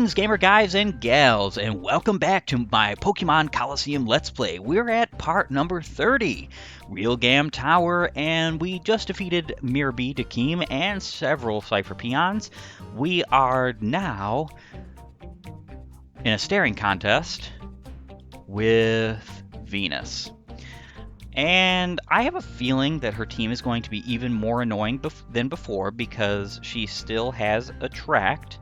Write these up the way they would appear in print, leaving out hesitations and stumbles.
Greetings, gamer guys and gals, and welcome back to my Pokemon Colosseum Let's Play. We're at part number 30, Realgam Tower, and we just defeated Mirby, Dakeem, and several Cipher peons. We are now in a staring contest with Venus. And I have a feeling that her team is going to be even more annoying than before because she still has Attract.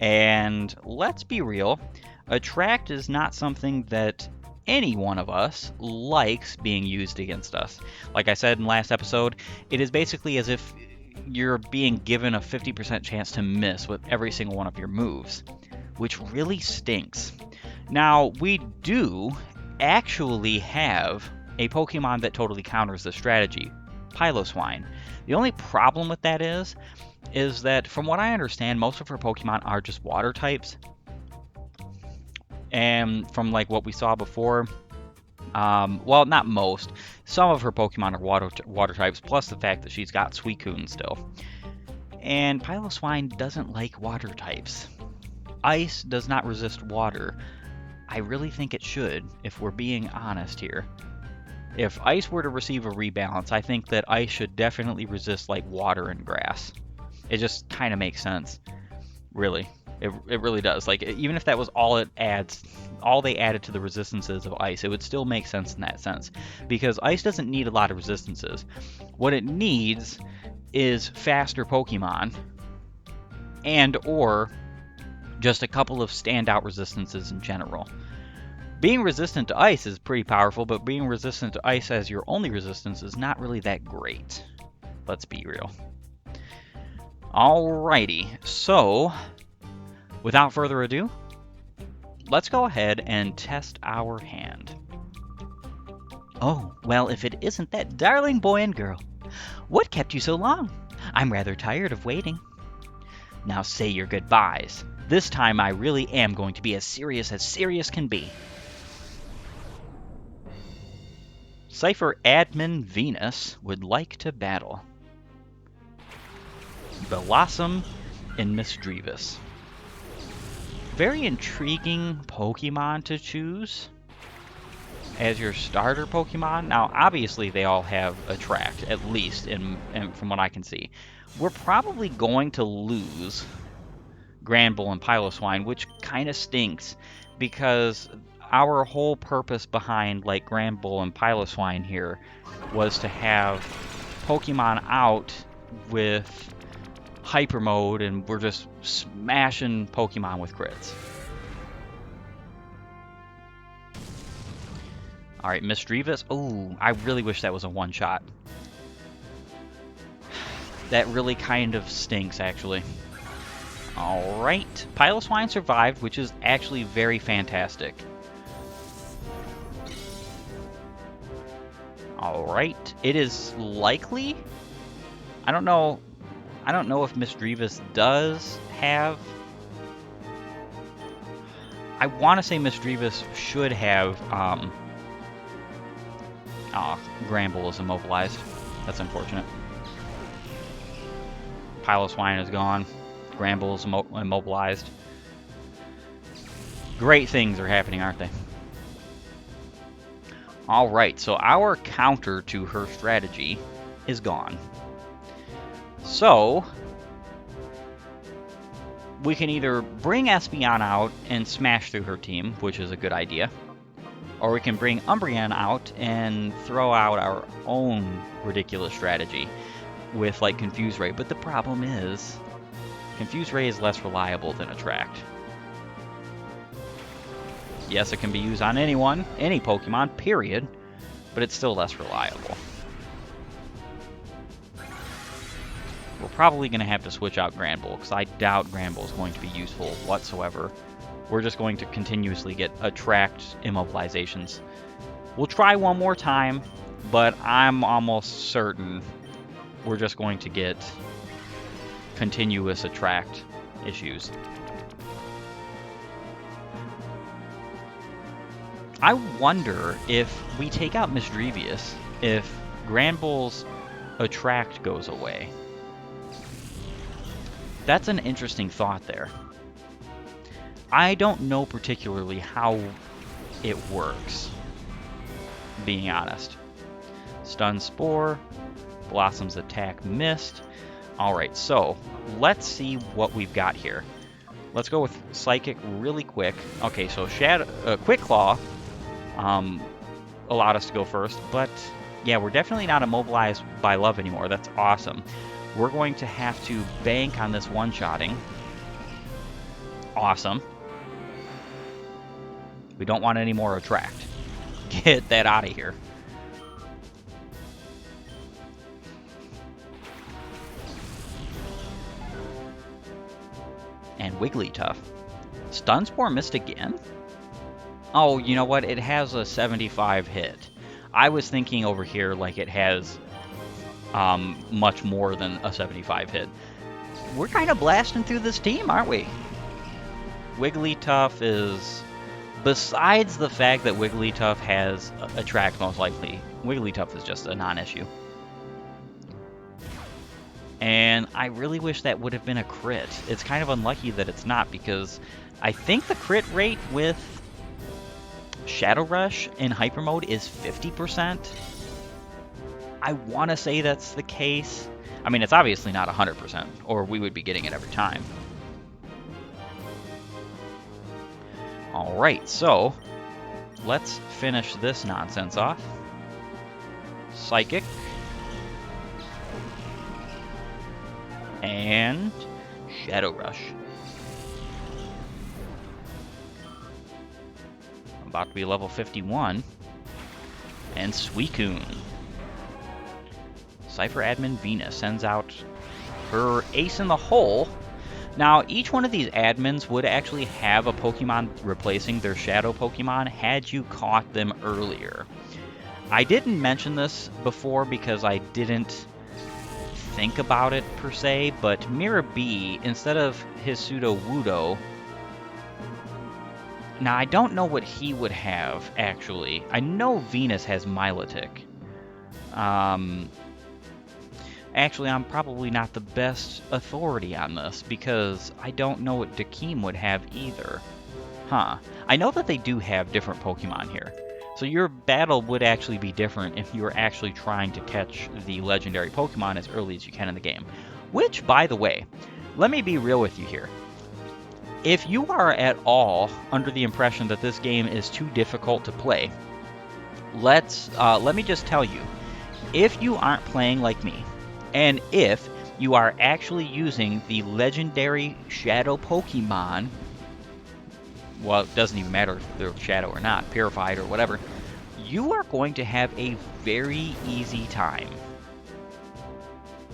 And let's be real, Attract is not something that any one of us likes being used against us. Like I said in the last episode, it is basically as if you're being given a 50% chance to miss with every single one of your moves, which really stinks. Now, we do actually have a Pokemon that totally counters this strategy, Piloswine. The only problem with that is that from what I understand, most of her Pokemon are just water types. And from like what we saw before, well, not most. Some of her Pokemon are water types, plus the fact that she's got Suicune still. And Piloswine doesn't like water types. Ice does not resist water. I really think it should, if we're being honest here. If Ice were to receive a rebalance, I think that Ice should definitely resist like water and grass. It just kind of makes sense, really. It really does. Like, even if that was all it adds, all they added to the resistances of Ice, it would still make sense in that sense. Because Ice doesn't need a lot of resistances. What it needs is faster Pokemon, and or just a couple of standout resistances in general. Being resistant to Ice is pretty powerful, but being resistant to Ice as your only resistance is not really that great. Let's be real. Alrighty, so without further ado, let's go ahead and test our hand. Oh, well, if it isn't that darling boy and girl. What kept you so long? I'm rather tired of waiting. Now say your goodbyes. This time I really am going to be as serious can be. Cipher admin Venus would like to battle. Wholesome and Misdreavus. Very intriguing Pokemon to choose as your starter Pokemon. Now, obviously, they all have Attract, at least, from what I can see. We're probably going to lose Granbull and Piloswine, which kind of stinks, because our whole purpose behind like Granbull and Piloswine here was to have Pokemon out with Hyper Mode, and we're just smashing Pokemon with crits. Alright, Misdreavus. Oh, I really wish that was a one-shot. That really kind of stinks, actually. Alright, Piloswine survived, which is actually very fantastic. Alright, it is likely... I don't know if Misdreavus does have... I want to say Misdreavus should have... Granbull is immobilized. That's unfortunate. Piloswine is gone. Granbull is immobilized. Great things are happening, aren't they? Alright, so our counter to her strategy is gone. So, we can either bring Espeon out and smash through her team, which is a good idea, or we can bring Umbreon out and throw out our own ridiculous strategy with, like, Confuse Ray. But the problem is, Confuse Ray is less reliable than Attract. Yes, it can be used on anyone, any Pokemon, period, but it's still less reliable. We're probably going to have to switch out Granbull, because I doubt Granbull is going to be useful whatsoever. We're just going to continuously get Attract immobilizations. We'll try one more time, but I'm almost certain we're just going to get continuous Attract issues. I wonder if we take out Misdreavus, if Granbull's Attract goes away. That's an interesting thought there. I don't know particularly how it works, being honest. Stun Spore, Blossom's attack missed. Alright, so let's see what we've got here. Let's go with Psychic really quick. Okay, so Quick Claw allowed us to go first, but yeah, we're definitely not immobilized by love anymore. That's awesome. We're going to have to bank on this one-shotting. Awesome. We don't want any more Attract. Get that out of here. And Wigglytuff. Stun Spore missed again? Oh, you know what? It has a 75 hit. I was thinking over here like it has much more than a 75 hit. We're kind of blasting through this team, aren't we? Wigglytuff is... Besides the fact that Wigglytuff has Attract most likely, Wigglytuff is just a non-issue. And I really wish that would have been a crit. It's kind of unlucky that it's not, because I think the crit rate with Shadow Rush in Hyper Mode is 50%. I want to say that's the case. I mean, it's obviously not 100%, or we would be getting it every time. Alright, so let's finish this nonsense off. Psychic. And Shadow Rush. About to be level 51. And Suicune. Cipher Admin Venus sends out her ace in the hole. Now, each one of these admins would actually have a Pokemon replacing their Shadow Pokemon had you caught them earlier. I didn't mention this before because I didn't think about it per se, but Mirabee, instead of his Sudowoodo... Now, I don't know what he would have, actually. I know Venus has Milotic. Actually, I'm probably not the best authority on this, because I don't know what Dakeem would have either. Huh. I know that they do have different Pokemon here. So your battle would actually be different if you were actually trying to catch the legendary Pokemon as early as you can in the game. Which, by the way, let me be real with you here. If you are at all under the impression that this game is too difficult to play, let me just tell you, if you aren't playing like me, and if you are actually using the legendary Shadow Pokemon, well, it doesn't even matter if they're Shadow or not, Purified or whatever, you are going to have a very easy time.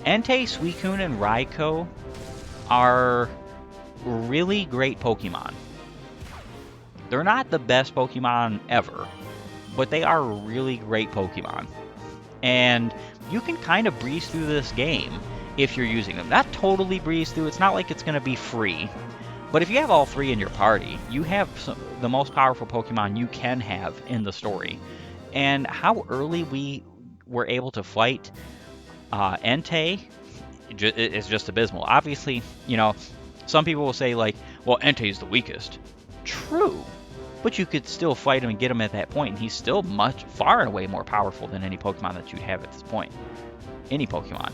Entei, Suicune, and Raikou are really great Pokemon. They're not the best Pokemon ever, but they are really great Pokemon. And you can kind of breeze through this game if you're using them. Not totally breeze through, it's not like it's going to be free. But if you have all three in your party, you have the most powerful Pokemon you can have in the story. And how early we were able to fight Entei is just abysmal. Obviously, you know, some people will say, like, well, Entei's the weakest. True. But you could still fight him and get him at that point, and he's still far and away more powerful than any Pokemon that you'd have at this point. Any Pokemon.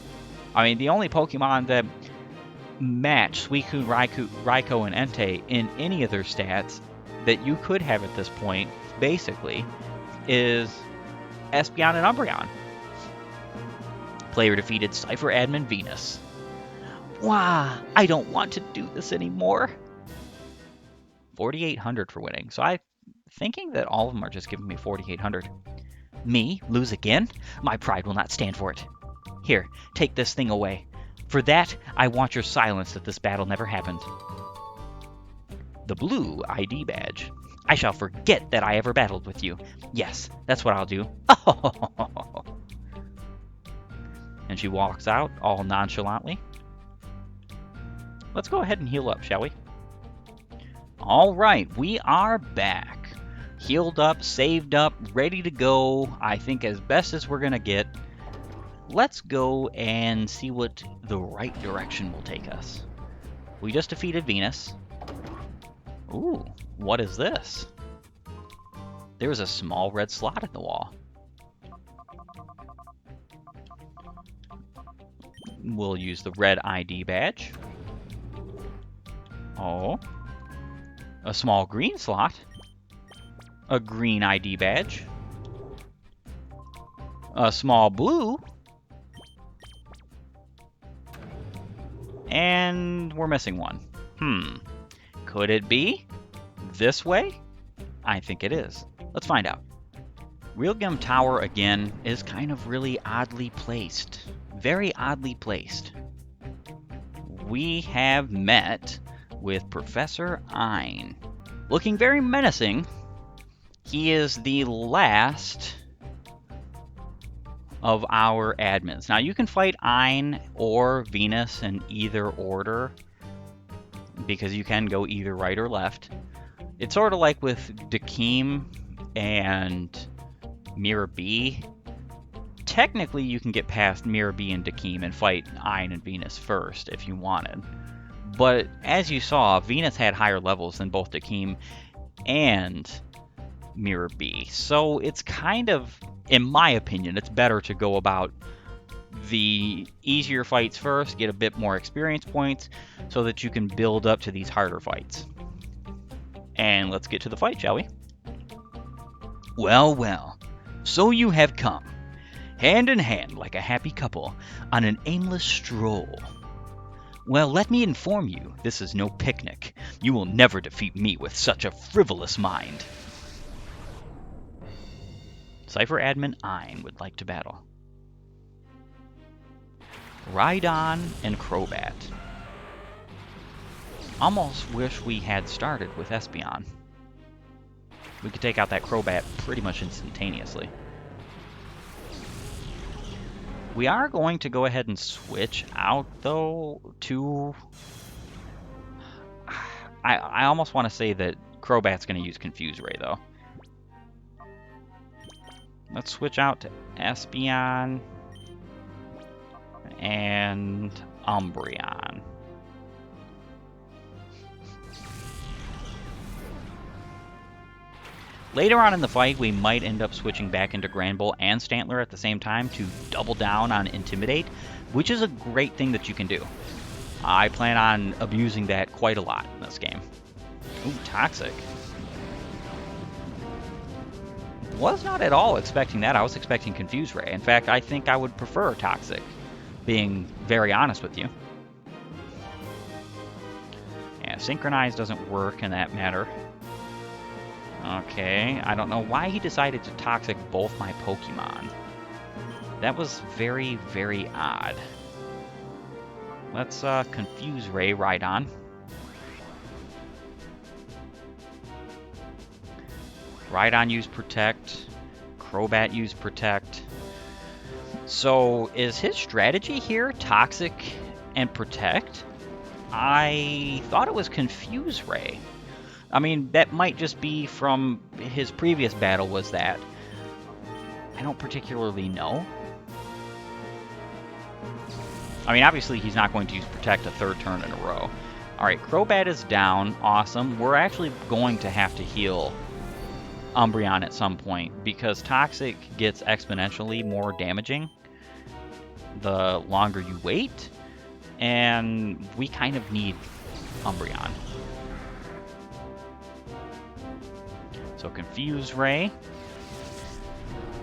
I mean, the only Pokemon that match Suicune, Raikou, and Entei in any of their stats that you could have at this point, basically, is Espeon and Umbreon. Player defeated Cipher Admin Venus. Wow, I don't want to do this anymore. 4,800 for winning. So I'm thinking that all of them are just giving me 4,800. Me? Lose again? My pride will not stand for it. Here, take this thing away. For that, I want your silence that this battle never happened. The blue ID badge. I shall forget that I ever battled with you. Yes, that's what I'll do. And she walks out all nonchalantly. Let's go ahead and heal up, shall we? All right, we are back. Healed up, saved up, ready to go. I think as best as we're going to get. Let's go and see what the right direction will take us. We just defeated Venus. Ooh, what is this? There's a small red slot in the wall. We'll use the red ID badge. Oh. A small green slot. A green ID badge. A small blue. And we're missing one. Could it be this way? I think it is. Let's find out. Realgam Tower, again, is kind of really oddly placed. Very oddly placed. We have met with Professor Ein. Looking very menacing. He is the last of our admins. Now, you can fight Ein or Venus in either order, because you can go either right or left. It's sort of like with Dakeem and Mirror B. Technically, you can get past Mirror B and Dakeem and fight Ein and Venus first if you wanted. But as you saw, Venus had higher levels than both Dakeem and Mirror B. So it's kind of, in my opinion, it's better to go about the easier fights first, get a bit more experience points, so that you can build up to these harder fights. And let's get to the fight, shall we? Well, well, so you have come, hand in hand like a happy couple, on an aimless stroll. Well, let me inform you, this is no picnic. You will never defeat me with such a frivolous mind. Cipher admin Ein would like to battle. Rhydon and Crobat. Almost wish we had started with Espeon. We could take out that Crobat pretty much instantaneously. We are going to go ahead and switch out, though, to... I almost want to say that Crobat's going to use Confuse Ray, though. Let's switch out to Espeon and Umbreon. Later on in the fight, we might end up switching back into Granbull and Stantler at the same time to double down on Intimidate, which is a great thing that you can do. I plan on abusing that quite a lot in this game. Ooh, Toxic. Was not at all expecting that. I was expecting Confuse Ray. In fact, I think I would prefer Toxic, being very honest with you. Yeah, Synchronize doesn't work in that matter. Okay, I don't know why he decided to Toxic both my Pokemon. That was very, very odd. Let's Confuse Ray Rhydon. Rhydon used Protect. Crobat used Protect. So, is his strategy here Toxic and Protect? I thought it was Confuse Ray. I mean, that might just be from his previous battle was that. I don't particularly know. I mean, obviously he's not going to use Protect a third turn in a row. Alright, Crobat is down. Awesome. We're actually going to have to heal Umbreon at some point, because Toxic gets exponentially more damaging the longer you wait, and we kind of need Umbreon. So Confuse Ray.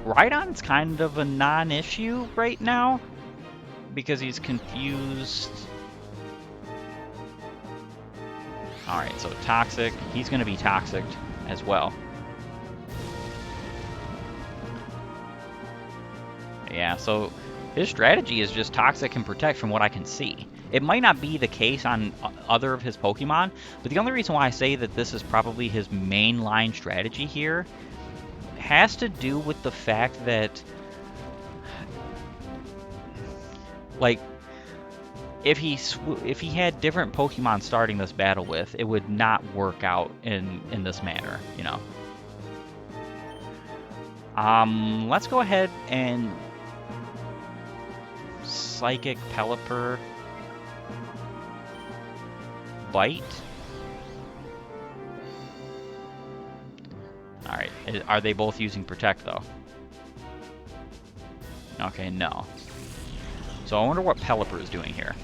Rhydon's kind of a non-issue right now, because he's confused. Alright, so Toxic. He's going to be Toxic as well. Yeah, so his strategy is just Toxic and Protect from what I can see. It might not be the case on other of his Pokemon, but the only reason why I say that this is probably his mainline strategy here has to do with the fact that, like, if he had different Pokemon starting this battle with, it would not work out in this manner, you know. Let's go ahead and Psychic Pelipper, Bite. Are they both using Protect, though? Okay, no. So I wonder what Pelipper is doing here.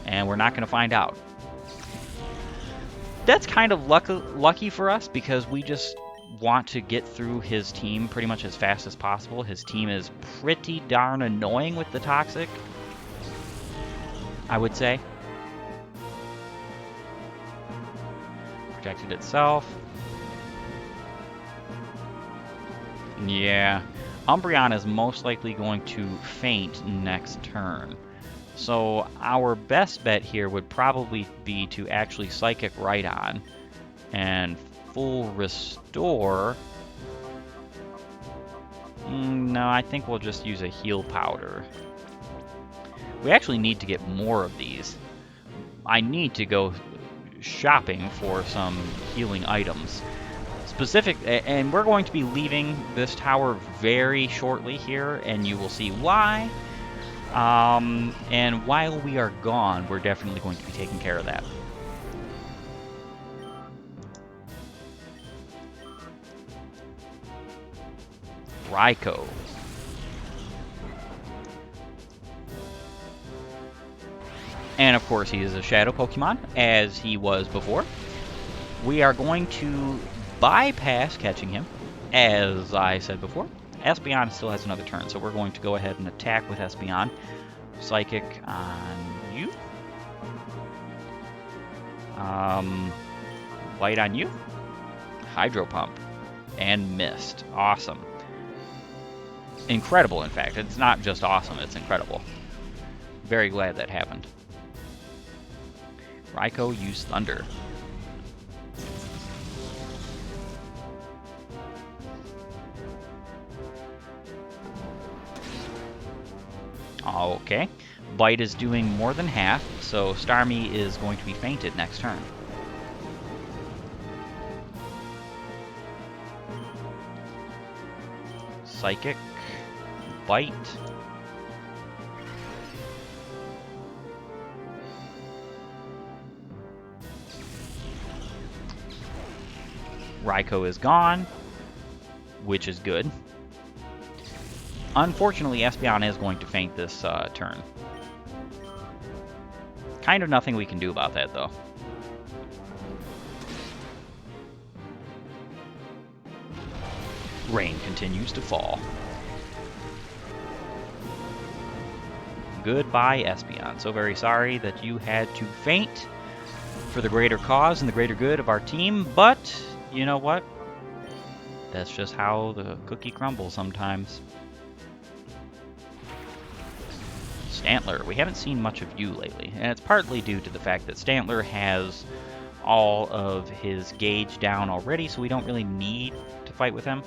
And we're not going to find out. That's kind of lucky for us, because we just want to get through his team pretty much as fast as possible. His team is pretty darn annoying with the Toxic, I would say. Protected itself. Yeah. Umbreon is most likely going to faint next turn. So our best bet here would probably be to actually Psychic Rhydon and full restore. No, I think we'll just use a heal powder. We actually need to get more of these. I need to go shopping for some healing items. And we're going to be leaving this tower very shortly here, and you will see why. And while we are gone, we're definitely going to be taking care of that. Raikou. And of course, he is a Shadow Pokemon, as he was before. We are going to bypass catching him, as I said before. Espeon still has another turn, so we're going to go ahead and attack with Espeon. Psychic on you. Light on you. Hydro Pump. And Mist. Awesome. Incredible, in fact. It's not just awesome, it's incredible. Very glad that happened. Raikou used Thunder. Okay. Bite is doing more than half, so Starmie is going to be fainted next turn. Psychic. Bite. Raikou is gone, which is good. Unfortunately, Espeon is going to faint this turn. Kind of nothing we can do about that, though. Rain continues to fall. Goodbye, Espeon. So very sorry that you had to faint for the greater cause and the greater good of our team, but you know what? That's just how the cookie crumbles sometimes. Stantler. We haven't seen much of you lately, and it's partly due to the fact that Stantler has all of his gauge down already, so we don't really need to fight with him.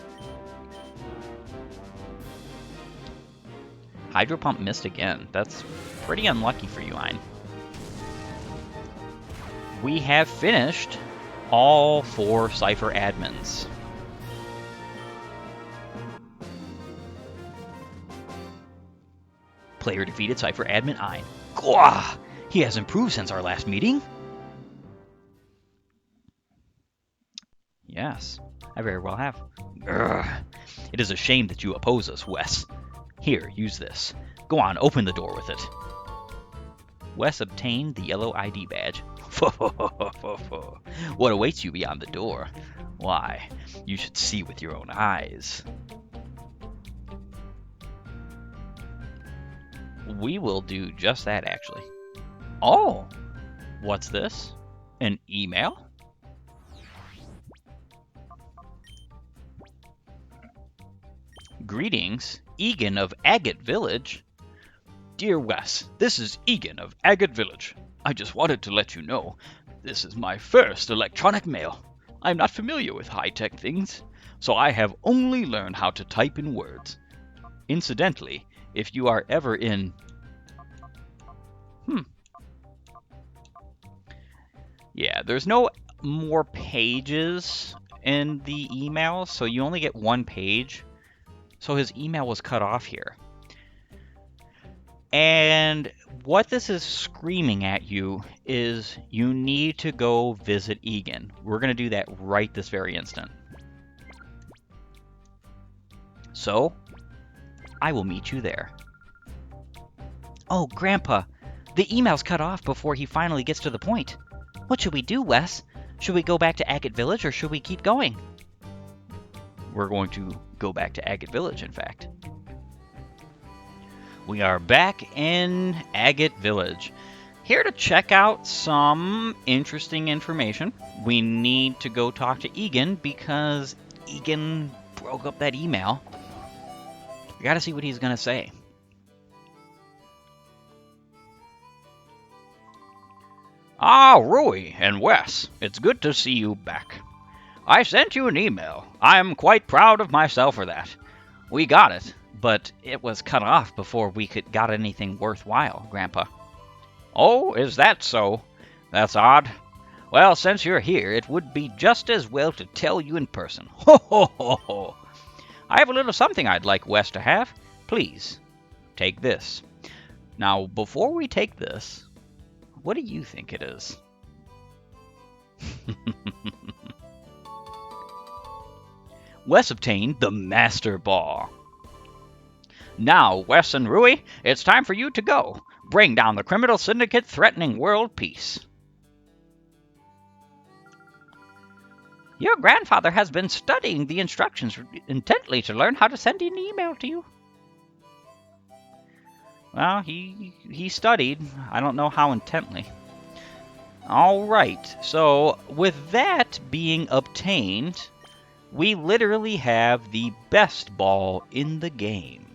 Hydro Pump missed again. That's pretty unlucky for you, Ein. We have finished all 4 Cipher admins. Player defeated Cipher admin Ein. Gah! He has improved since our last meeting. Yes, I very well have. Urgh. It is a shame that you oppose us, Wes. Here, use this. Go on, open the door with it. Wes obtained the yellow ID badge. What awaits you beyond the door? Why, you should see with your own eyes. We will do just that, actually. Oh! What's this? An email? Greetings, Egan of Agate Village. Dear Wes, this is Egan of Agate Village. I just wanted to let you know, this is my first electronic mail. I'm not familiar with high-tech things, so I have only learned how to type in words. Incidentally, if you are ever in... Yeah, there's no more pages in the email, so you only get 1 page. So his email was cut off here. And what this is screaming at you is you need to go visit Egan. We're going to do that right this very instant. So, I will meet you there. Oh, Grandpa, the email's cut off before he finally gets to the point. What should we do, Wes? Should we go back to Agate Village, or should we keep going? We're going to go back to Agate Village, in fact. We are back in Agate Village. Here to check out some interesting information. We need to go talk to Egan because Egan broke up that email. We gotta see what he's gonna say. Ah, Rui and Wes, it's good to see you back. I sent you an email. I'm quite proud of myself for that. We got it, but it was cut off before we got anything worthwhile, Grandpa. Oh, is that so? That's odd. Well, since you're here, it would be just as well to tell you in person. Ho, ho, ho, ho. I have a little something I'd like Wes to have. Please, take this. Now, before we take this, what do you think it is? Wes obtained the Master Ball. Now, Wes and Rui, it's time for you to go. Bring down the criminal syndicate threatening world peace. Your grandfather has been studying the instructions intently to learn how to send an email to you. Well, he studied. I don't know how intently. All right, so with that being obtained, we literally have the best ball in the game.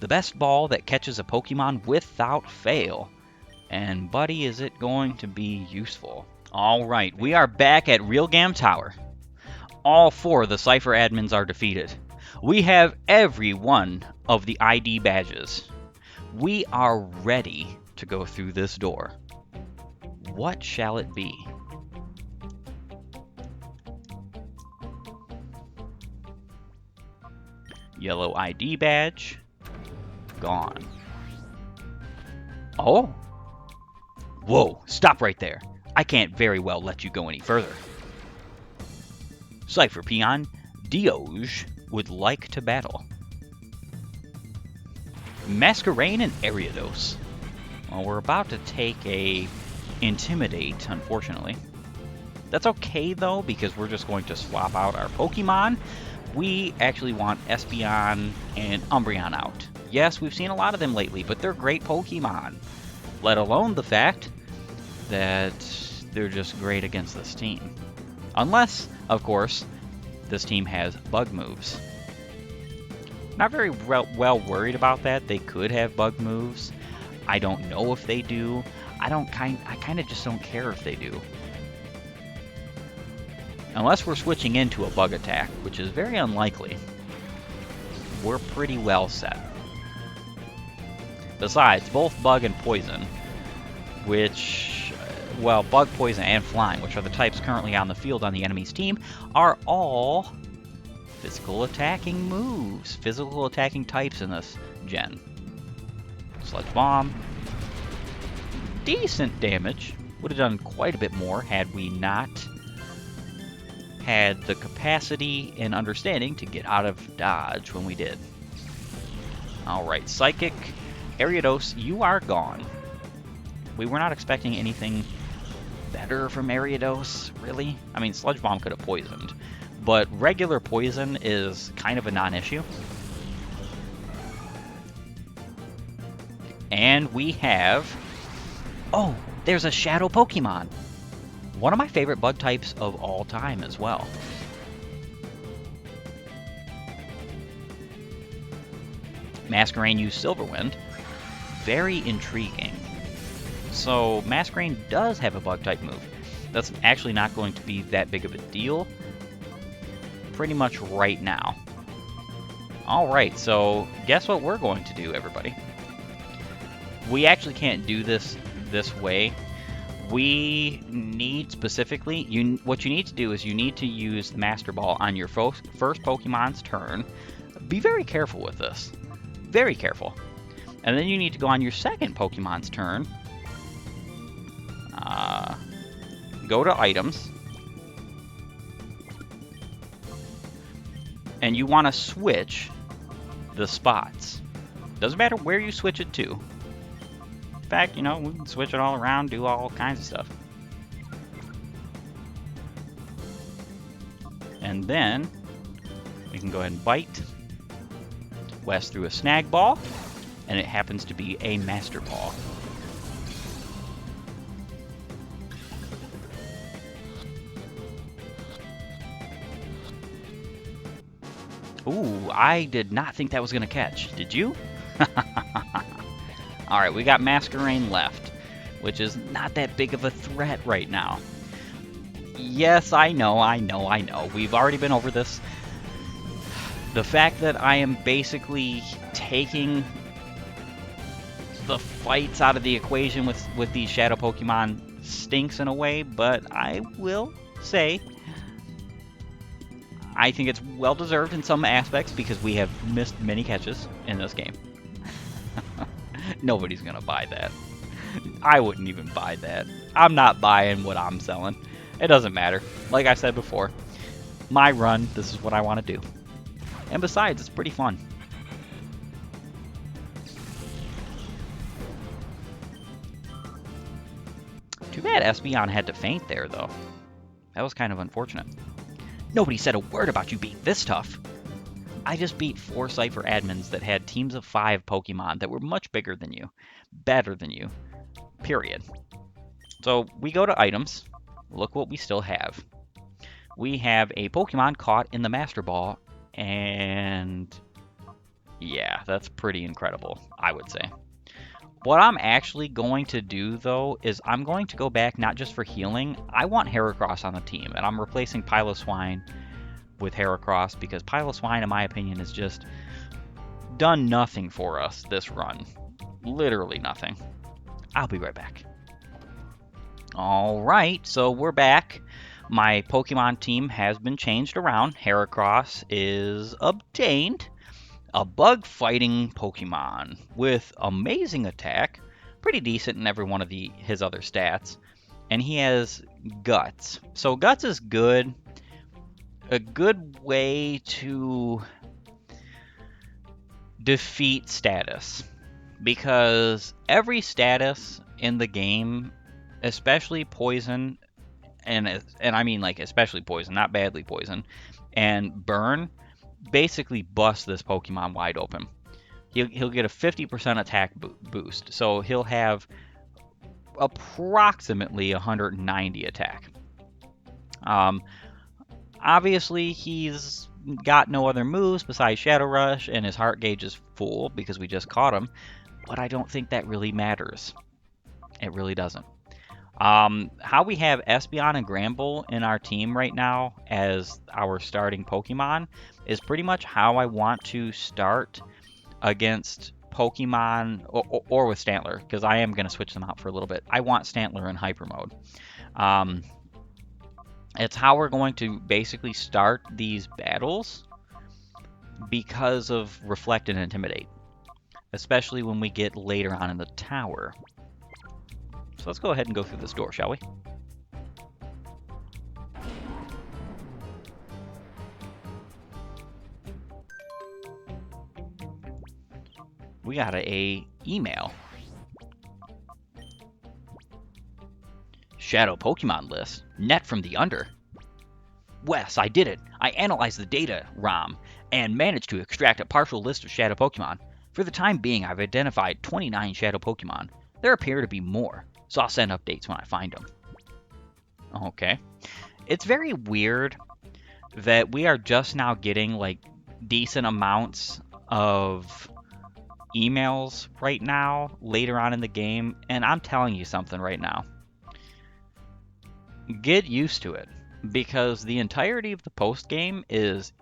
The best ball that catches a Pokemon without fail. And buddy, is it going to be useful. All right, we are back at Realgam Tower. All 4 of the Cipher admins are defeated. We have every one of the ID badges. We are ready to go through this door. What shall it be? Yellow ID badge. Gone. Oh. Whoa, stop right there. I can't very well let you go any further. Cipher peon Dioge would like to battle. Masquerain and Ariados. Well, we're about to take a Intimidate, unfortunately. That's okay, though, because we're just going to swap out our Pokemon. We actually want Espeon and Umbreon out. Yes, we've seen a lot of them lately, but they're great Pokemon. Let alone the fact that they're just great against this team. Unless, of course, this team has bug moves. Not very well worried about that. They could have bug moves. I don't know if they do. I kind of just don't care if they do. Unless we're switching into a bug attack, which is very unlikely. We're pretty well set. Besides, both bug and poison, which, well, bug, poison, and flying, which are the types currently on the field on the enemy's team, are all physical attacking moves, physical attacking types in this gen. Sludge Bomb. Decent damage. Would have done quite a bit more had we not had the capacity and understanding to get out of dodge when we did. Alright, Psychic. Ariados, you are gone. We were not expecting anything better from Ariados, really. I mean, Sludge Bomb could have poisoned, but regular poison is kind of a non-issue. And we have... Oh, there's a Shadow Pokemon. One of my favorite bug types of all time as well. Masquerain used Silverwind. Very intriguing. So Masquerain does have a bug type move. That's actually not going to be that big of a deal pretty much right now. Alright, so guess what we're going to do, everybody? We actually can't do this way. We need specifically, what you need to do is you need to use the Master Ball on your first Pokemon's turn. Be very careful with this. Very careful. And then you need to go on your second Pokemon's turn. Go to items. and you want to switch the spots. Doesn't matter where you switch it to. In fact, you know, we can switch it all around, do all kinds of stuff. And then we can go ahead and bite Wes through a snag ball, and it happens to be a master ball. Ooh, I did not think that was going to catch. Did you? Alright, we got Masquerain left, which is not that big of a threat right now. Yes, I know. We've already been over this. The fact that I am basically taking the fights out of the equation with these Shadow Pokemon stinks in a way, but I will say I think it's well-deserved in some aspects because we have missed many catches in this game. Nobody's going to buy that. I wouldn't even buy that. I'm not buying what I'm selling. It doesn't matter. Like I said before, my run, this is what I want to do. And besides, it's pretty fun. Too bad Espeon had to faint there, though. That was kind of unfortunate. Nobody said a word about you being this tough. I just beat 4 Cipher admins that had teams of 5 Pokemon that were much bigger than you. Better than you. Period. So we go to items. Look what we still have. We have a Pokemon caught in the Master Ball. And yeah, that's pretty incredible, I would say. What I'm actually going to do, though, is I'm going to go back not just for healing. I want Heracross on the team, and I'm replacing Piloswine with Heracross because Piloswine, in my opinion, has just done nothing for us this run. Literally nothing. I'll be right back. Alright, so we're back. My Pokemon team has been changed around. Heracross is obtained. A bug-fighting Pokemon with amazing attack, pretty decent in every one of his other stats, and he has Guts. So Guts is good, a good way to defeat status, because every status in the game, especially poison, and I mean like especially poison, not badly poison, and burn, basically bust this Pokemon wide open. He'll get a 50% attack boost, so he'll have approximately 190 attack. Obviously, he's got no other moves besides Shadow Rush, and his heart gauge is full because we just caught him, but I don't think that really matters. It really doesn't. How we have Espeon and Granbull in our team right now as our starting Pokemon is pretty much how I want to start against Pokemon or with Stantler, because I am going to switch them out for a little bit. I want Stantler in Hyper Mode. It's how we're going to basically start these battles because of Reflect and Intimidate, especially when we get later on in the tower. So let's go ahead and go through this door, shall we? We got a email. Shadow Pokemon list. Net from the Under. Wes, I did it. I analyzed the data ROM and managed to extract a partial list of Shadow Pokemon. For the time being, I've identified 29 Shadow Pokemon. There appear to be more, so I'll send updates when I find them. Okay. It's very weird that we are just now getting like decent amounts of emails right now, later on in the game, and I'm telling you something right now. Get used to it, because the entirety of the post game is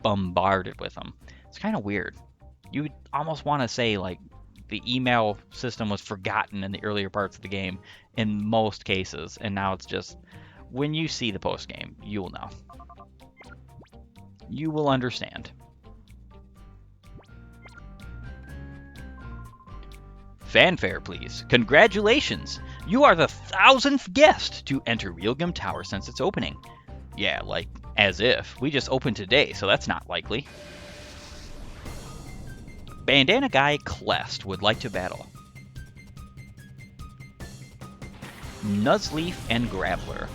bombarded with them. It's kind of weird. You would almost want to say like the email system was forgotten in the earlier parts of the game in most cases, and now it's just when you see the post game, you will know. You will understand. Fanfare, please. Congratulations! You are the 1000th guest to enter Realgam Tower since its opening. Yeah, like As if. We just opened today, so that's not likely. Bandana Guy Clest would like to battle. Nuzleaf and Graveler.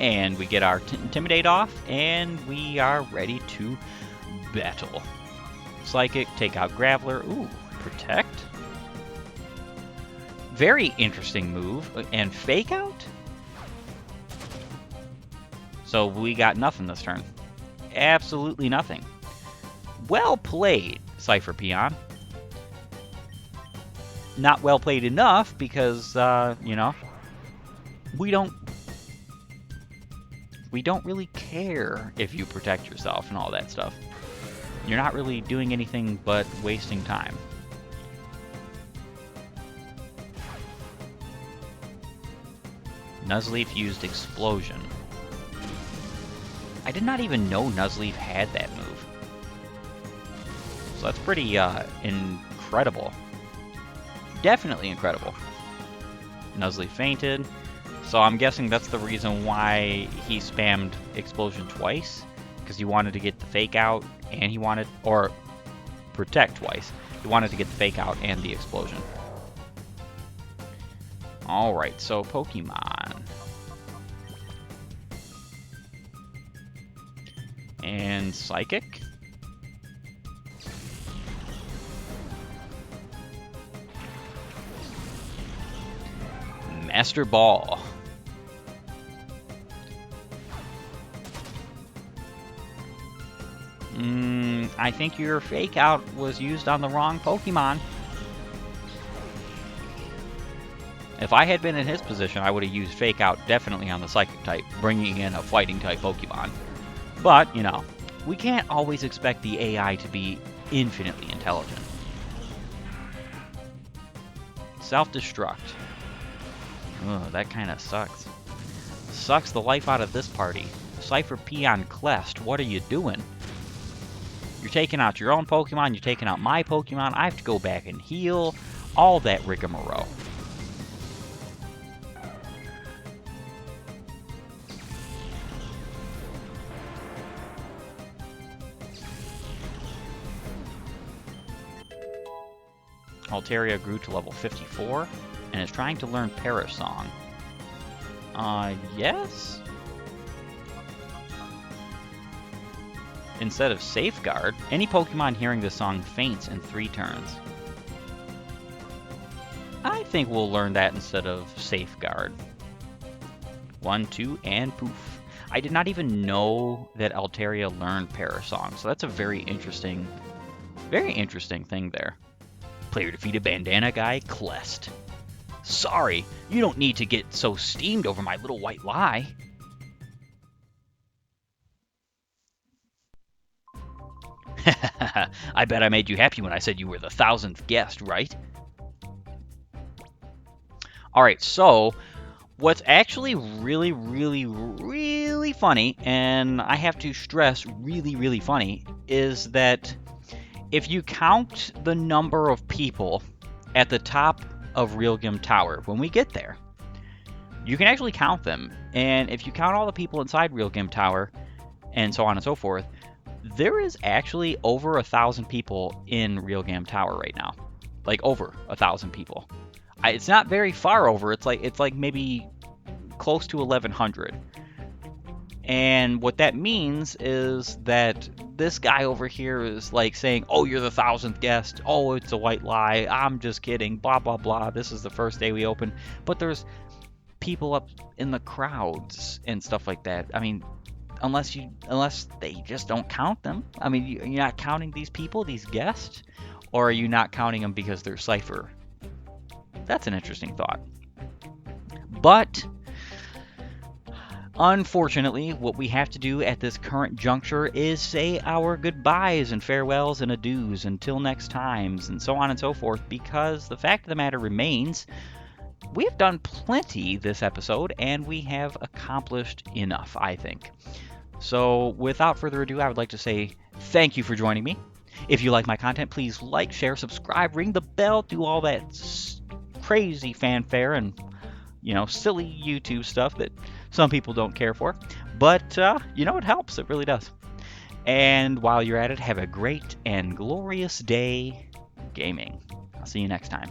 And we get our Intimidate off, and we are ready to battle. Psychic, take out Graveler. Ooh, Protect. Very interesting move. And Fake Out? So we got nothing this turn. Absolutely nothing. Well played, Cipher Peon. Not well played enough because, you know, we don't really care if you protect yourself and all that stuff. You're not really doing anything but wasting time. Nuzleaf used Explosion. I did not even know Nuzleaf had that move. So that's pretty incredible. Definitely incredible. Nuzleaf fainted. So I'm guessing that's the reason why he spammed Explosion twice. Because he wanted to get the Fake Out and he wanted... or Protect twice. He wanted to get the Fake Out and the Explosion. Alright, so Pokemon. And Psychic. Master Ball. I think your Fake Out was used on the wrong Pokemon. If I had been in his position, I would have used Fake Out definitely on the Psychic type, bringing in a Fighting type Pokemon. But, you know, we can't always expect the AI to be infinitely intelligent. Self-destruct. Ugh, that kind of sucks. Sucks the life out of this party. Cipher Peon Clest, what are you doing? You're taking out your own Pokemon, you're taking out my Pokemon, I have to go back and heal, all that rigmarole. Altaria grew to level 54 and is trying to learn Perish Song. Yes? Instead of Safeguard, any Pokemon hearing this song faints in 3 turns. I think we'll learn that instead of Safeguard. 1, 2, and poof. I did not even know that Altaria learned Perish Song, so that's a very interesting thing there. Player defeated Bandana Guy Clest. Sorry, you don't need to get so steamed over my little white lie. I bet I made you happy when I said you were the 1000th guest, right? Alright, so what's actually really funny, and I have to stress really funny, is that if you count the number of people at the top of Realgam Tower, when we get there, you can actually count them. And if you count all the people inside Realgam Tower, and so on and so forth, there is actually over 1,000 people in Realgam Tower right now. Like over 1,000 people. It's not very far over. It's like maybe close to 1,100. And what that means is that this guy over here is like saying, oh, you're the 1000th guest. Oh, it's a white lie. I'm just kidding. Blah, blah, blah. This is the first day we open. But there's people up in the crowds and stuff like that. I mean, unless they just don't count them. I mean, you're not counting these people, these guests? Or are you not counting them because they're Cipher? That's an interesting thought. But unfortunately, what we have to do at this current juncture is say our goodbyes and farewells and adieus until next times and so on and so forth, because the fact of the matter remains, we've done plenty this episode and we have accomplished enough, I think. So without further ado, I would like to say thank you for joining me. If you like my content, please like, share, subscribe, ring the bell, do all that crazy fanfare and, silly YouTube stuff that some people don't care for. But, it helps. It really does. And while you're at it, have a great and glorious day gaming. I'll see you next time.